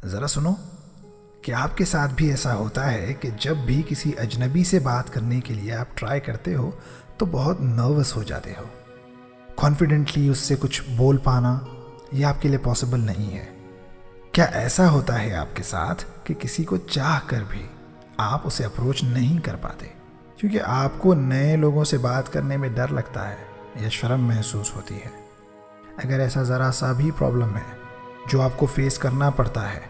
ज़रा सुनो कि आपके साथ भी ऐसा होता है कि जब भी किसी अजनबी से बात करने के लिए आप ट्राई करते हो तो बहुत नर्वस हो जाते हो। कॉन्फिडेंटली उससे कुछ बोल पाना ये आपके लिए पॉसिबल नहीं है। क्या ऐसा होता है आपके साथ कि किसी को चाह कर भी आप उसे अप्रोच नहीं कर पाते क्योंकि आपको नए लोगों से बात करने में डर लगता है या शर्म महसूस होती है? अगर ऐसा ज़रा सा भी प्रॉब्लम है जो आपको फेस करना पड़ता है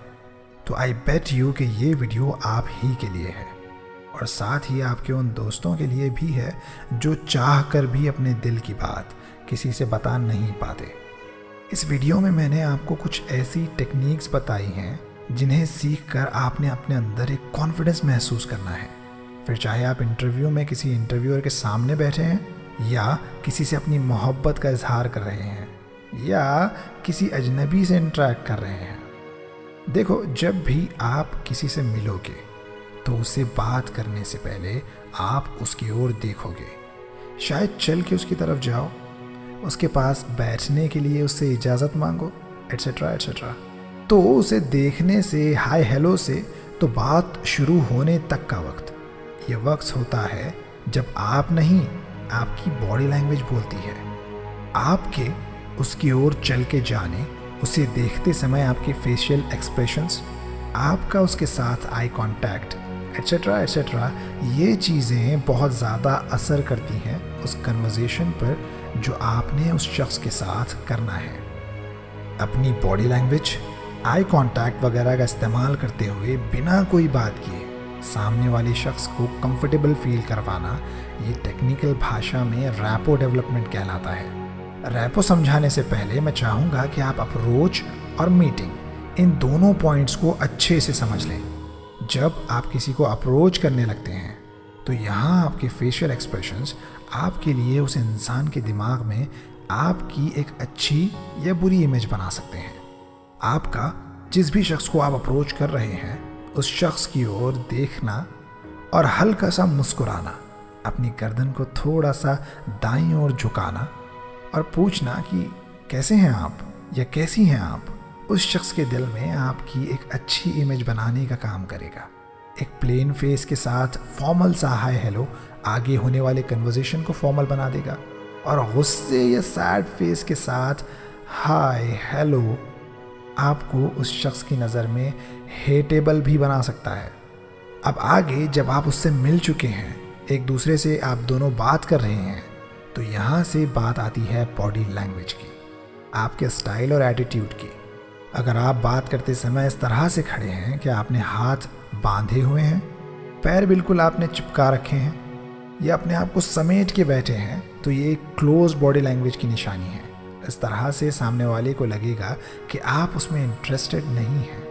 तो आई बेट यू कि ये वीडियो आप ही के लिए है और साथ ही आपके उन दोस्तों के लिए भी है जो चाह कर भी अपने दिल की बात किसी से बता नहीं पाते। इस वीडियो में मैंने आपको कुछ ऐसी टेक्निक्स बताई हैं जिन्हें सीख कर आपने अपने अंदर एक कॉन्फिडेंस महसूस करना है। फिर चाहे आप इंटरव्यू में किसी इंटरव्यूअर के सामने बैठे हैं या किसी से अपनी मोहब्बत का इजहार कर रहे हैं या किसी अजनबी से इंटरेक्ट कर रहे हैं। देखो, जब भी आप किसी से मिलोगे तो उससे बात करने से पहले आप उसकी ओर देखोगे। शायद चल के उसकी तरफ जाओ, उसके पास बैठने के लिए उससे इजाज़त मांगो, एट्सेट्रा एट्सेट्रा। तो उसे देखने से, हाय हेलो से तो बात शुरू होने तक का वक्त, ये वक्त होता है जब आप नहीं, आपकी बॉडी लैंग्वेज बोलती है। आपके उसकी ओर चल के जाने, उसे देखते समय आपके फेशियल एक्सप्रेशंस, आपका उसके साथ आई कांटेक्ट एट्सेट्रा एट्सेट्रा, ये चीज़ें बहुत ज़्यादा असर करती हैं उस कन्वर्सेशन पर जो आपने उस शख्स के साथ करना है। अपनी बॉडी लैंग्वेज, आई कांटेक्ट वगैरह का इस्तेमाल करते हुए बिना कोई बात किए सामने वाले शख्स को कंफर्टेबल फील करवाना, ये टेक्निकल भाषा में रैपो डेवलपमेंट कहलाता है। रैपो समझाने से पहले मैं चाहूँगा कि आप अप्रोच और मीटिंग इन दोनों पॉइंट्स को अच्छे से समझ लें। जब आप किसी को अप्रोच करने लगते हैं तो यहाँ आपके फेशियल एक्सप्रेशंस आपके लिए उस इंसान के दिमाग में आपकी एक अच्छी या बुरी इमेज बना सकते हैं। आपका जिस भी शख्स को आप अप्रोच कर रहे हैं उस शख्स की ओर देखना और हल्का सा मुस्कुराना, अपनी गर्दन को थोड़ा सा दाईं ओर झुकाना और पूछना कि कैसे हैं आप या कैसी हैं आप, उस शख्स के दिल में आपकी एक अच्छी इमेज बनाने का काम करेगा। एक प्लेन फेस के साथ फॉर्मल सा हाय हेलो आगे होने वाले कन्वर्सेशन को फॉर्मल बना देगा और गुस्से या सैड फेस के साथ हाय हेलो आपको उस शख्स की नज़र में हेटेबल भी बना सकता है। अब आगे जब आप उससे मिल चुके हैं, एक दूसरे से आप दोनों बात कर रहे हैं, तो यहाँ से बात आती है बॉडी लैंग्वेज की, आपके स्टाइल और एटीट्यूड की। अगर आप बात करते समय इस तरह से खड़े हैं कि आपने हाथ बांधे हुए हैं, पैर बिल्कुल आपने चिपका रखे हैं या अपने आप को समेट के बैठे हैं, तो ये एक क्लोज बॉडी लैंग्वेज की निशानी है। इस तरह से सामने वाले को लगेगा कि आप उसमें इंटरेस्टेड नहीं हैं,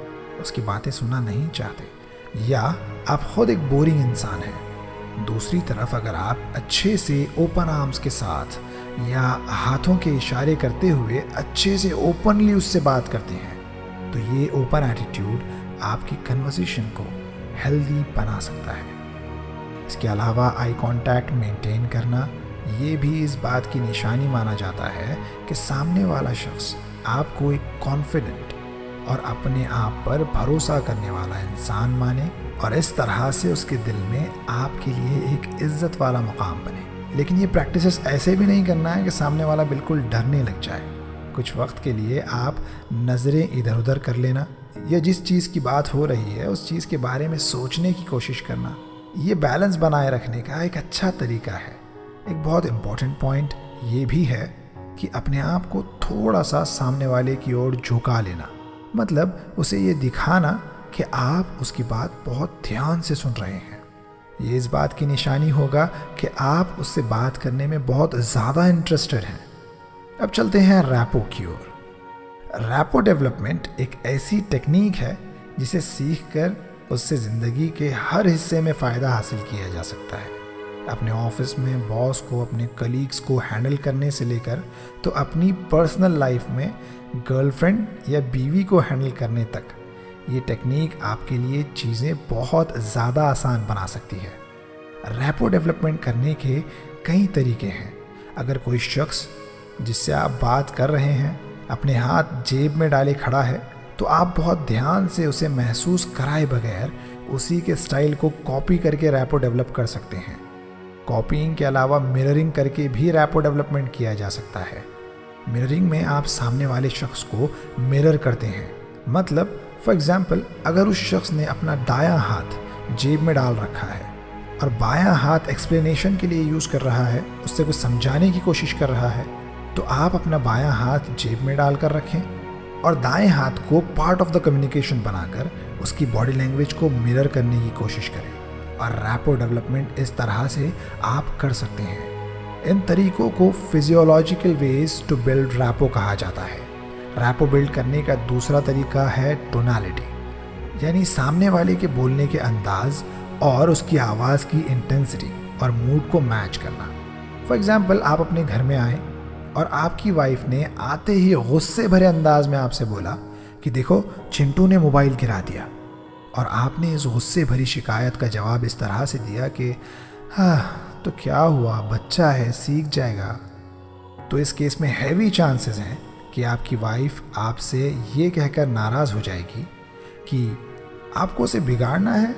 उसकी बातें सुनना नहीं चाहते या आप खुद एक बोरिंग इंसान हैं। दूसरी तरफ अगर आप अच्छे से ओपन आर्म्स के साथ या हाथों के इशारे करते हुए अच्छे से ओपनली उससे बात करते हैं तो ये ओपन एटीट्यूड आपकी कन्वर्सेशन को हेल्दी बना सकता है। इसके अलावा आई कांटेक्ट मेंटेन करना ये भी इस बात की निशानी माना जाता है कि सामने वाला शख्स आपको एक कॉन्फिडेंट और अपने आप पर भरोसा करने वाला इंसान माने और इस तरह से उसके दिल में आपके लिए एक इज्जत वाला मुकाम बने। लेकिन ये प्रैक्टिसेस ऐसे भी नहीं करना है कि सामने वाला बिल्कुल डरने लग जाए। कुछ वक्त के लिए आप नज़रें इधर उधर कर लेना या जिस चीज़ की बात हो रही है उस चीज़ के बारे में सोचने की कोशिश करना, ये बैलेंस बनाए रखने का एक अच्छा तरीका है। एक बहुत इम्पॉर्टेंट पॉइंट ये भी है कि अपने आप को थोड़ा सा सामने वाले की ओर झुका लेना, मतलब उसे ये दिखाना कि आप उसकी बात बहुत ध्यान से सुन रहे हैं। ये इस बात की निशानी होगा कि आप उससे बात करने में बहुत ज़्यादा इंटरेस्टेड हैं। अब चलते हैं रैपो की ओर। रैपो डेवलपमेंट एक ऐसी टेक्निक है जिसे सीखकर उससे ज़िंदगी के हर हिस्से में फ़ायदा हासिल किया जा सकता है। अपने ऑफिस में बॉस को, अपने कलीग्स को हैंडल करने से लेकर तो अपनी पर्सनल लाइफ में गर्लफ्रेंड या बीवी को हैंडल करने तक, ये टेक्निक आपके लिए चीज़ें बहुत ज़्यादा आसान बना सकती है। रैपो डेवलपमेंट करने के कई तरीके हैं। अगर कोई शख्स जिससे आप बात कर रहे हैं अपने हाथ जेब में डाले खड़ा है तो आप बहुत ध्यान से उसे महसूस कराए बगैर उसी के स्टाइल को कॉपी करके रैपो डेवलप कर सकते हैं। कॉपीइंग के अलावा मिररिंग करके भी रैपो डेवलपमेंट किया जा सकता है। मिररिंग में आप सामने वाले शख्स को मिरर करते हैं। मतलब फॉर एग्जाम्पल, अगर उस शख्स ने अपना दायां हाथ जेब में डाल रखा है और बायां हाथ एक्सप्लेनेशन के लिए यूज़ कर रहा है, उससे कुछ समझाने की कोशिश कर रहा है, तो आप अपना बायां हाथ जेब में डाल कर रखें और दाएं हाथ को पार्ट ऑफ द कम्युनिकेशन बनाकर उसकी बॉडी लैंग्वेज को मिरर करने की कोशिश करें। और रैपो डेवलपमेंट इस तरह से आप कर सकते हैं। इन तरीकों को physiological ways to build rapport कहा जाता है। रैपो बिल्ड करने का दूसरा तरीका है टोनालिटी, यानी सामने वाले के बोलने के अंदाज और उसकी आवाज़ की इंटेंसिटी और मूड को मैच करना। फॉर एग्जाम्पल, आप अपने घर में आए और आपकी वाइफ ने आते ही गुस्से भरे अंदाज में आपसे बोला कि देखो चिंटू ने मोबाइल गिरा दिया, और आपने इस गुस्से भरी शिकायत का जवाब इस तरह से दिया कि हाँ तो क्या हुआ, बच्चा है, सीख जाएगा। तो इस केस में हैवी चांसेस हैं कि आपकी वाइफ आपसे ये कहकर नाराज़ हो जाएगी कि आपको उसे बिगाड़ना है,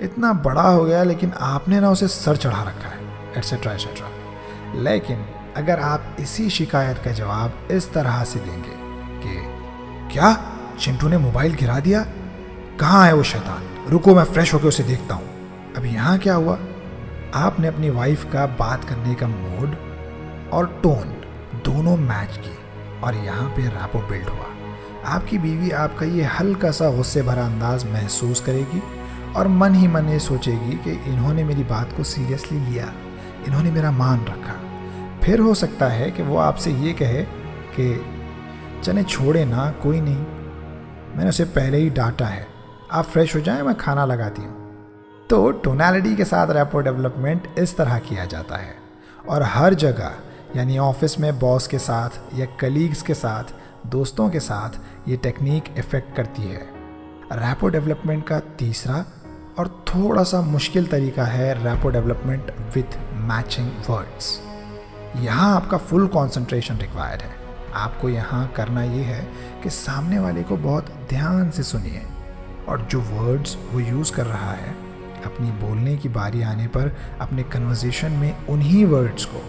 इतना बड़ा हो गया लेकिन आपने ना उसे सर चढ़ा रखा है, एट्सेट्रा एट्सेट्रा। लेकिन अगर आप इसी शिकायत का जवाब इस तरह से देंगे कि क्या चिंटू ने मोबाइल गिरा दिया, कहाँ है वो शैतान, रुको मैं फ्रेश होकर उसे देखता हूँ। अब यहाँ क्या हुआ, आपने अपनी वाइफ का बात करने का मूड और टोन दोनों मैच किए और यहाँ पे रैपो बिल्ड हुआ। आपकी बीवी आपका ये हल्का सा गुस्से भरा अंदाज महसूस करेगी और मन ही मन ये सोचेगी कि इन्होंने मेरी बात को सीरियसली लिया, इन्होंने मेरा मान रखा। फिर हो सकता है कि वो आपसे ये कहे कि चले छोड़े ना, कोई नहीं, मैंने उसे पहले ही डांटा है, आप फ्रेश हो जाएं, मैं खाना लगाती हूँ। तो टोनालिटी के साथ रैपो डेवलपमेंट इस तरह किया जाता है और हर जगह, यानी ऑफिस में बॉस के साथ या कलीग्स के साथ, दोस्तों के साथ ये टेक्निक इफ़ेक्ट करती है। रैपो डेवलपमेंट का तीसरा और थोड़ा सा मुश्किल तरीका है rapport development with matching words. यहाँ आपका फुल कंसंट्रेशन रिक्वायर्ड है। आपको यहाँ करना ये है कि सामने वाले को बहुत ध्यान से सुनिए और जो वर्ड्स वो यूज़ कर रहा है, अपनी बोलने की बारी आने पर अपने कन्वर्सेशन में उन्हीं वर्ड्स को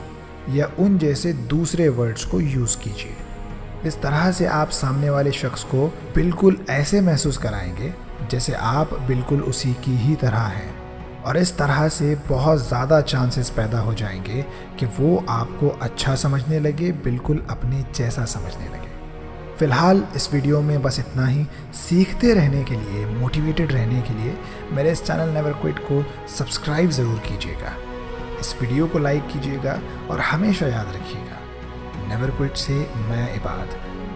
या उन जैसे दूसरे वर्ड्स को यूज़ कीजिए। इस तरह से आप सामने वाले शख्स को बिल्कुल ऐसे महसूस कराएंगे जैसे आप बिल्कुल उसी की ही तरह हैं, और इस तरह से बहुत ज़्यादा चांसेस पैदा हो जाएंगे कि वो आपको अच्छा समझने लगे, बिल्कुल अपने जैसा समझने लगे। फ़िलहाल इस वीडियो में बस इतना ही। सीखते रहने के लिए, मोटिवेटेड रहने के लिए मेरे इस चैनल नेवर क्विट को सब्सक्राइब ज़रूर कीजिएगा, इस वीडियो को लाइक कीजिएगा और हमेशा याद रखिएगा, नेवर क्विट से मैं इबाद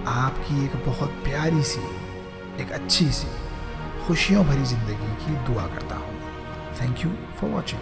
आपकी एक बहुत प्यारी सी, एक अच्छी सी, खुशियों भरी ज़िंदगी की दुआ करता हूँ। Thank you for watching.